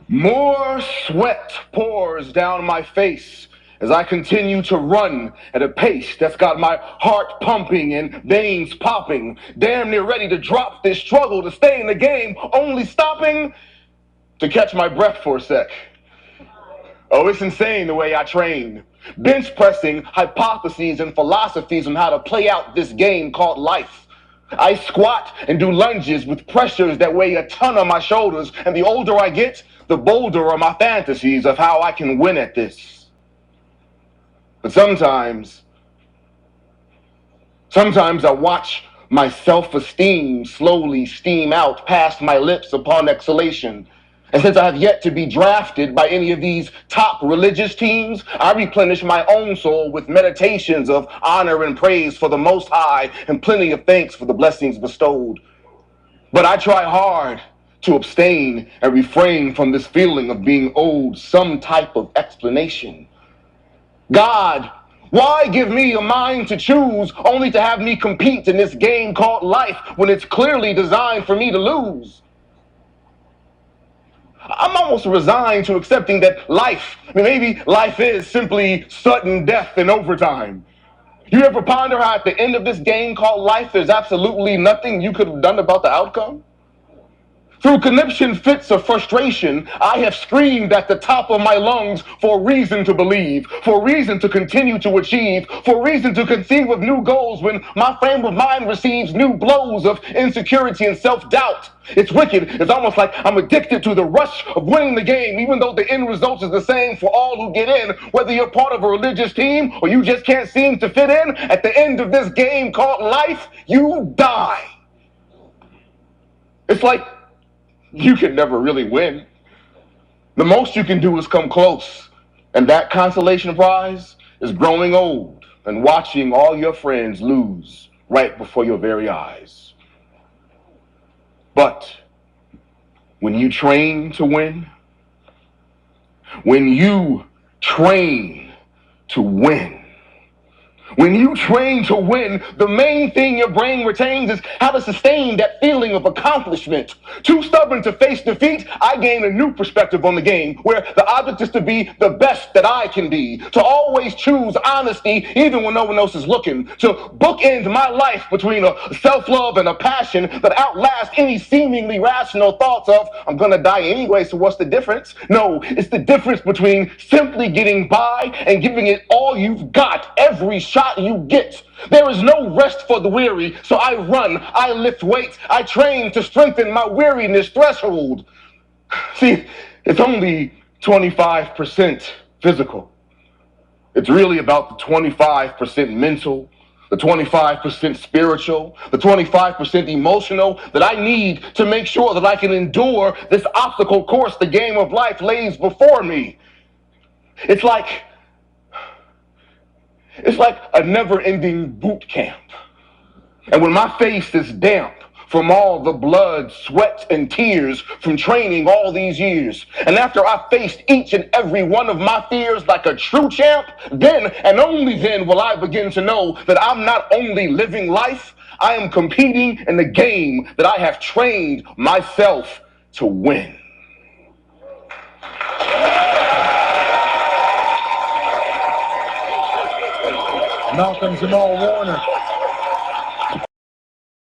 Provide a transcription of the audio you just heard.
More sweat pours down my face as I continue to run at a pace that's got my heart pumping and veins popping, damn near ready to drop this struggle to stay in the game, only stopping to catch my breath for a sec. Oh, it's insane the way I train. Bench pressing hypotheses and philosophies on how to play out this game called life. I squat and do lunges with pressures that weigh a ton on my shoulders, and the older I get, the bolder are my fantasies of how I can win at this. But sometimes I watch my self-esteem slowly steam out past my lips upon exhalation. And since I have yet to be drafted by any of these top religious teams, I replenish my own soul with meditations of honor and praise for the Most High and plenty of thanks for the blessings bestowed. But I try hard to abstain and refrain from this feeling of being owed some type of explanation. God, why give me a mind to choose only to have me compete in this game called life when it's clearly designed for me to lose? I'm almost resigned to accepting that maybe life is simply sudden death in overtime. You ever ponder how at the end of this game called life, there's absolutely nothing you could have done about the outcome? Through conniption fits of frustration, I have screamed at the top of my lungs for reason to believe, for reason to continue to achieve, for reason to conceive of new goals when my frame of mind receives new blows of insecurity and self-doubt. It's wicked. It's almost like I'm addicted to the rush of winning the game, even though the end result is the same for all who get in. Whether you're part of a religious team or you just can't seem to fit in, at the end of this game called life, you die. It's like you can never really win. The most you can do is come close. And that consolation prize is growing old and watching all your friends lose right before your very eyes. But when you train to win, when you train to win, when you train to win, the main thing your brain retains is how to sustain that feeling of accomplishment. Too stubborn to face defeat, I gain a new perspective on the game, where the object is to be the best that I can be, to always choose honesty even when no one else is looking, to bookend my life between a self-love and a passion that outlast any seemingly rational thoughts of, I'm gonna die anyway, so what's the difference? No, it's the difference between simply getting by and giving it all you've got every shot you get. There is no rest for the weary, so I run, I lift weights, I train to strengthen my weariness threshold. See, it's only 25% physical. It's really about the 25% mental, the 25% spiritual, the 25% emotional that I need to make sure that I can endure this obstacle course the game of life lays before me. It's like a never-ending boot camp. And when my face is damp from all the blood, sweat, and tears from training all these years, and after I faced each and every one of my fears like a true champ, then and only then will I begin to know that I'm not only living life, I am competing in the game that I have trained myself to win. Malcolm-Jamal Warner.